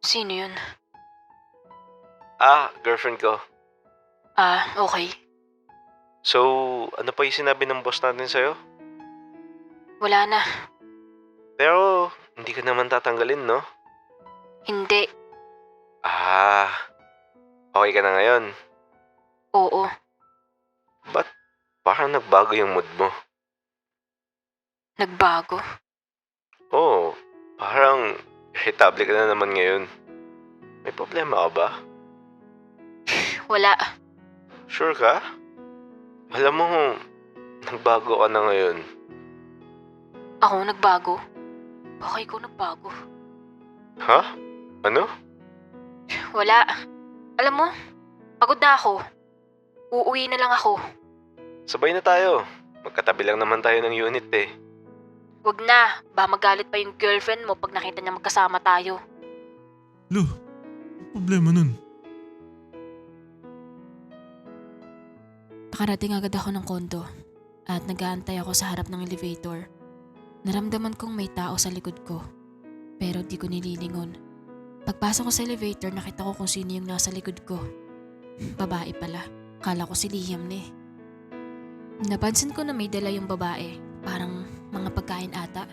Sino yun? Girlfriend ko. Okay. So, ano pa yung sinabi ng boss natin sa'yo? Wala na. Pero, hindi ka naman tatanggalin, no? Hindi. Ah, okay ka na ngayon. Oo. Ba't parang nagbago yung mood mo? Nagbago. Oo, parang irritable ka na naman ngayon. May problema ka ba? Wala. Sure ka? Alam mo, nagbago ka na ngayon. Ako nagbago. Baka ikaw nagbago. Ha? Ano? Wala. Alam mo, pagod na ako. Uuwi na lang ako. Sabay na tayo. Magkatabi lang naman tayo ng unit eh. Wag na. Ba magalit pa yung girlfriend mo pag nakita niya magkasama tayo. Lo, ano problema nun? Nakarating agad ako ng kondo at nag-aantay ako sa harap ng elevator. Naramdaman kong may tao sa likod ko, pero di ko nililingon. Pagpasok ko sa elevator, nakita ko kung sino yung nasa likod ko. Babae pala. Kala ko si Liam na eh. Napansin ko na may dala yung babae, parang mga pagkain ata.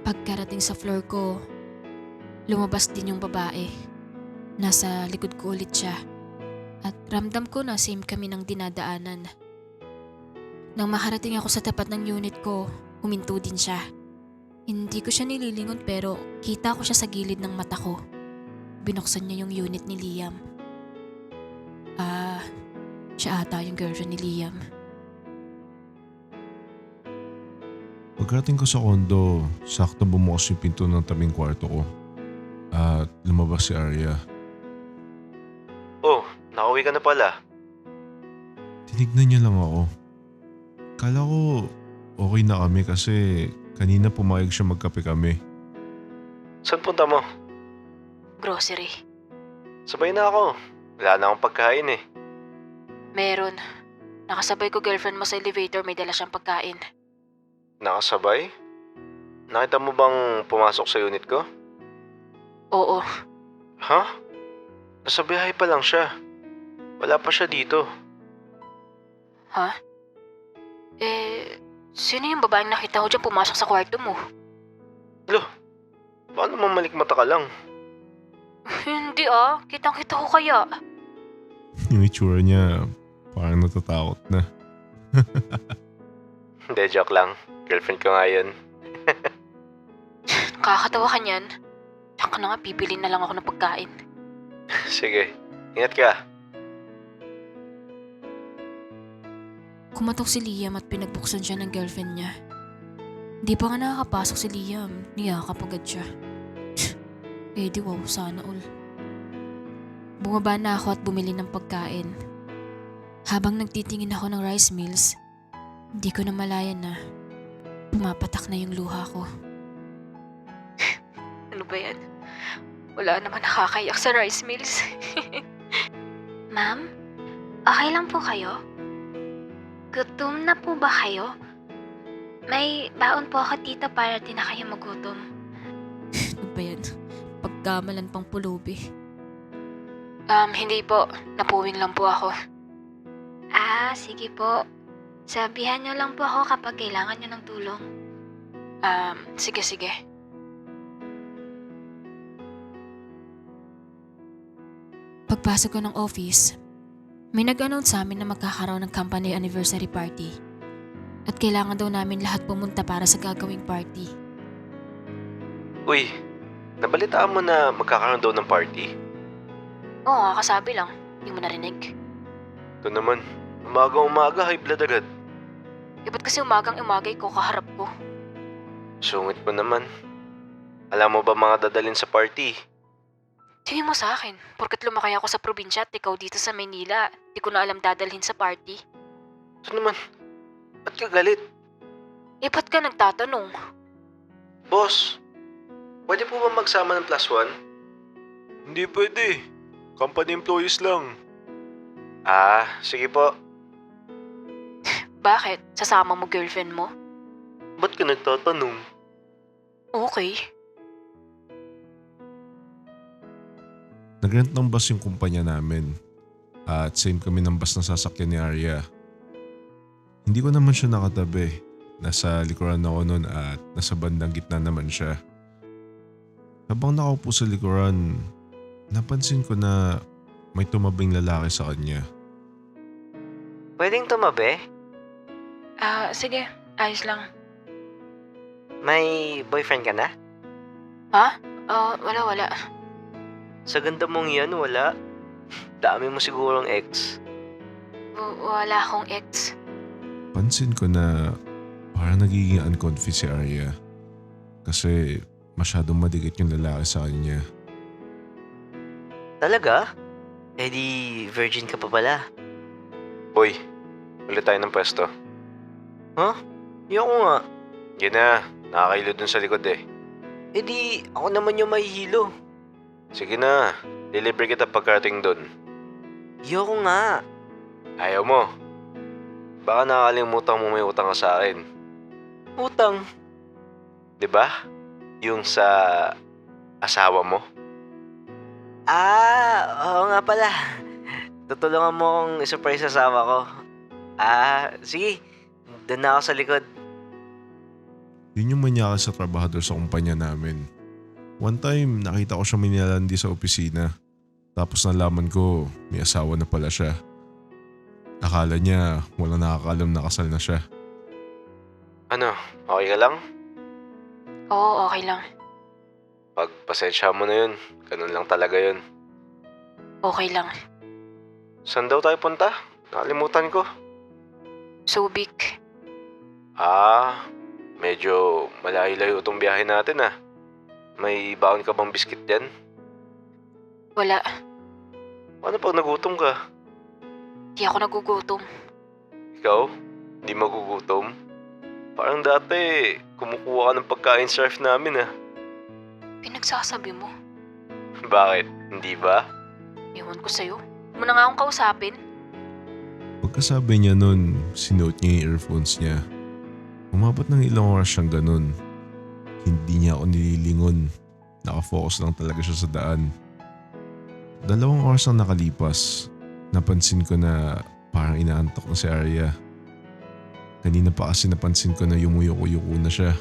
Pagkarating sa floor ko, lumabas din yung babae. Nasa likod ko ulit siya. At ramdam ko na same kami ng dinadaanan. Nang makarating ako sa tapat ng unit ko, huminto din siya. Hindi ko siya nililingon pero kita ko siya sa gilid ng mata ko. Binuksan niya yung unit ni Liam. Siya ata yung girlfriend ni Liam. Pagdating ko sa kondo, sakto bumukas yung pinto ng tabing kwarto ko. At lumabas si Arya. Oh, nakauwi ka na pala. Tinignan niya lang ako. Kala ko okay na kami kasi kanina pumayag siya magkape kami. Saan punta mo? Grocery. Sabay na ako. Wala na akong pagkain eh. Meron. Nakasabay ko girlfriend mo sa elevator, may dala siyang pagkain. Nakasabay? Nakita mo bang pumasok sa unit ko? Oo. Ha? Nasa biyahe pa lang siya. Wala pa siya dito. Ha? Sino yung babaeng nakita ko dyan pumasok sa kwarto mo? Lo, paano mamalikmata ka lang? Hindi kitang-kita ko kaya. Yung itsura niya parang natatakot na. Hindi, joke lang. Girlfriend ko nga yun. Nakakatawa ka niyan. Tsaka na nga, bibili na lang ako ng pagkain. Sige, ingat ka. Kumatok si Liam at pinagbuksan siya ng girlfriend niya. Di pa nga nakakapasok si Liam, niyakap agad siya. Di wow, sana all. Bumaba na ako at bumili ng pagkain. Habang nagtitingin ako ng rice meals, di ko na malayan na pumapatak na yung luha ko. Ano ba yan? Wala naman nakakayak sa rice meals. Ma'am, okay lang po kayo? Gutom na po ba kayo? May baon po ako dito para di na kayo magutom. Ano ba yan? Pagkamalan pang pulubi. Hindi po. Napuwing lang po ako. Sige po. Sabihan niyo lang po ako kapag kailangan niyo ng tulong. Sige. Pagpasok ko ng office, may nag-announce sa amin na magkakaroon ng company anniversary party. At kailangan daw namin lahat pumunta para sa gagawing party. Uy, nabalitaan mo na magkakaroon daw ng party? Oo nga, kasabi lang. Hindi mo narinig. Ito naman, umaga-umaga, high blood agad. Ba't kasi umagang-umagay ko kaharap ko? Sungit mo naman. Alam mo ba mga dadalhin sa party? Tingin mo sa akin, porkat lumakay ako sa probinsya at ikaw dito sa Maynila, di ko na alam dadalhin sa party. Ito naman, ba't ka galit? Ba't ka nagtatanong? Boss, pwede po ba magsama ng +1? Hindi pwede. Company employees lang. Sige po. Bakit? Sasama mo girlfriend mo? Ba't ka nagtatanong? Okay. Nag-rent ng bus yung kumpanya namin. At same kami ng bus na sasakyan ni Arya. Hindi ko naman siya nakatabi. Nasa likuran ako nun at nasa bandang gitna naman siya. Habang nakaupo sa likuran, napansin ko na may tumabing lalaki sa kanya. Pwedeng tumabi? Sige. Ayos lang. May boyfriend ka na? Wala. Sa ganda mong yan, wala. Dami mo sigurong ex. Wala akong ex. Pansin ko na parang nagiging uncomfy si Arya. Kasi masyadong madikit yung lalaki sa kanya. Talaga? Eh di virgin ka pa pala. Boy, ulit tayo ng pwesto. Ayoko nga. Yun na, nakakailo dun sa likod eh. Eh di ako naman yung mahihilo. Sige na, deliver kita pagkarating dun. Ayoko nga. Ayaw mo. Baka nakakalimutan mo may utang ka sa akin. Utang. 'Di ba? Yung sa asawa mo. Oo nga pala. Tutulungan mo akong isurprise sa asawa ko. Sige. Doon na ako sa likod. Yun yung manyakal sa trabahador sa kumpanya namin. One time, nakita ko siya minalandi sa opisina. Tapos nalaman ko, may asawa na pala siya. Akala niya, walang nakakalam na kasal na siya. Ano, okay ka lang? Oo, okay lang. Pagpasensya mo na yun. Ganun lang talaga yun. Okay lang. Saan daw tayo punta? Nakalimutan ko. Subic. Medyo malayo-layo itong biyahe natin ah. May baon ka bang biskit dyan? Wala. Paano pag nagutom ka? Di ako nagugutom. Ikaw? Di magugutom? Parang dati, kumukuha ka ng pagkain sa ref namin ah. Pinagsasabi mo. Bakit? Hindi ba? Ewan ko sa'yo. Huwag mo na nga akong kausapin. Pagkasabi niya nun, sinuot niya yung earphones niya. Umabot ng ilang oras siyang ganun. Hindi niya ako nililingon. Nakafocus lang talaga siya sa daan. 2 oras ang nakalipas. Napansin ko na parang inaantok na si Arya. Kanina pa kasi napansin ko na yumuyuko-yuko na siya.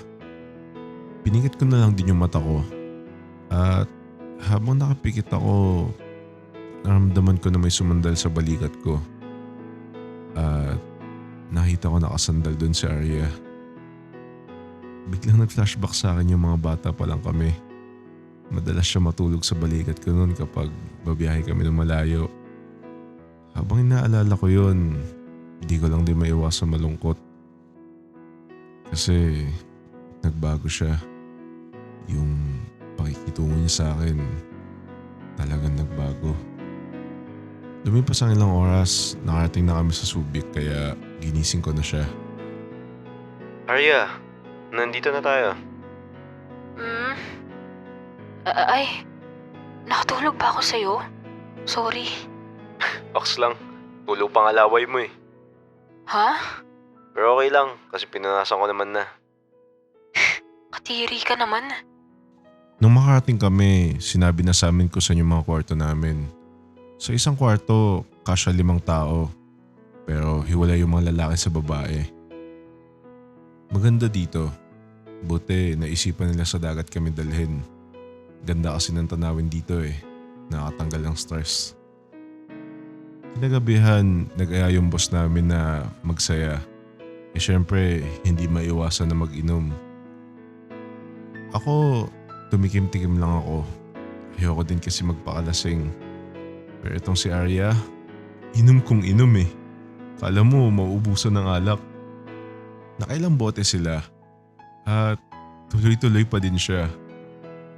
Piningit ko na lang din yung mata ko. At habang nakapikit ako, naramdaman ko na may sumandal sa balikat ko. At nakita ko nakasandal doon si Arya. Biglang nag-flashback sa akin yung mga bata pa lang kami. Madalas siya matulog sa balikat ko noon kapag babiyahe kami ng malayo. Habang inaalala ko yun, hindi ko lang din maiwasan malungkot. Kasi nagbago siya. Yung pakikitungo niya sa akin, talagang nagbago. Lumipas ang ilang oras, nakarating na kami sa Subic kaya ginising ko na siya. Arya, nandito na tayo. Nakatulog ba ako sa'yo? Sorry. Ox lang, tulog pang alaway mo eh. Ha? Pero okay lang, kasi pinanasan ko naman na. Katiri ka naman. Nung makarating kami, sinabi na sa amin kung saan yung mga kwarto namin. Sa isang kwarto, kasya 5 tao. Pero hiwalay yung mga lalaki sa babae. Maganda dito. Buti naisipan nila sa dagat kami dalhin. Ganda kasi ng tanawin dito eh. Nakatanggal ng stress. Kinagabihan, nag-aya yung boss namin na magsaya. Eh syempre, hindi maiwasan na mag-inom. Ako, tumikim-tikim lang ako. Ayoko din kasi magpakalasing. Pero itong si Arya, inom kong inom eh. Kala mo, mauubusan ng alak. Nakailang bote sila. At tuloy-tuloy pa din siya.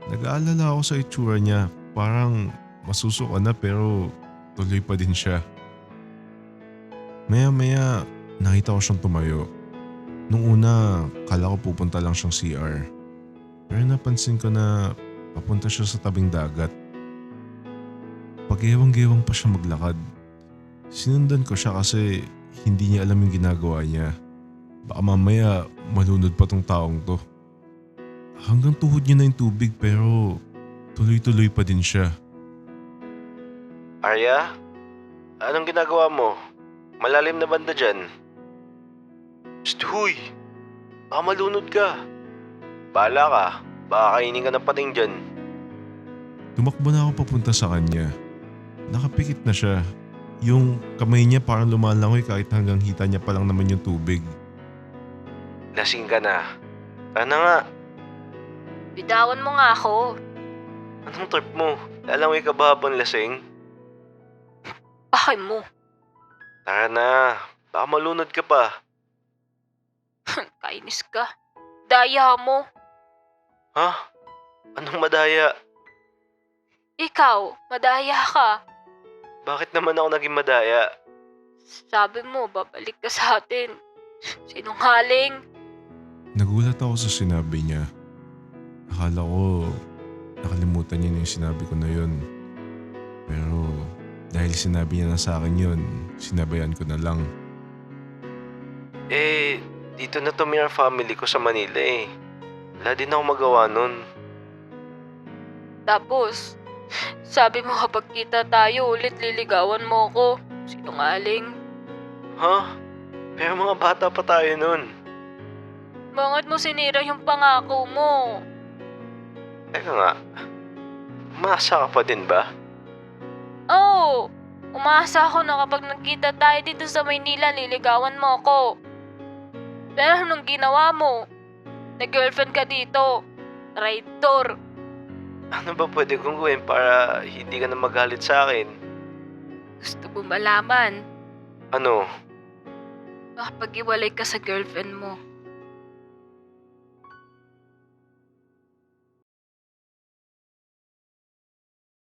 Nag-aalala ako sa itsura niya. Parang masusuka na pero tuloy pa din siya. Maya-maya, nakita ko siyang tumayo. Nung una, kala ko pupunta lang siyang CR. Pero napansin ko na papunta siya sa tabing dagat. Pag-ewang-gewang pa siya maglakad. Sinundan ko siya kasi hindi niya alam yung ginagawa niya. Baka mamaya malunod pa tong taong to. Hanggang tuhod niya na yung tubig pero tuloy-tuloy pa din siya. Arya? Anong ginagawa mo? Malalim na banda dyan. Psst, huy! Baka malunod ka. Bahala ka. Baka kainin ka ng pating dyan. Tumakbo na ako papunta sa kanya. Nakapikit na siya. Yung kamay niya parang lumalangoy kahit hanggang hita niya pa lang naman yung tubig. Lasing ka na. Tara nga. Bitawan mo nga ako. Anong trip mo? Lalangoy ka ba habang lasing? Bakit mo? Tara na. Baka malunod ka pa. Kainis ka. Daya mo. Ha? Anong madaya? Ikaw, madaya ka. Bakit naman ako naging madaya? Sabi mo, babalik ka sa atin. Sinungaling. Nagulat ako sa sinabi niya. Akala ko nakalimutan niya na yung sinabi ko na yun. Pero dahil sinabi niya na sa akin yun, sinabayan ko na lang. Dito na tumira family ko sa Manila eh. Wala din ako magawa nun. Tapos, sabi mo kapag kita tayo ulit liligawan mo ako. Sinungaling. Ha? Pero mga bata pa tayo nun. Bakit mo sinira yung pangako mo? Teka nga, umasa ka pa din ba? Oo, umasa ako na kapag nagkita tayo dito sa Maynila, liligawan mo ako. Pero anong ginawa mo? Nag-girlfriend ka dito. Traitor. Ano ba pwede kong gawin para hindi ka na magalit sa akin? Gusto mo malaman? Ano? Makapag-iwalay ka sa girlfriend mo.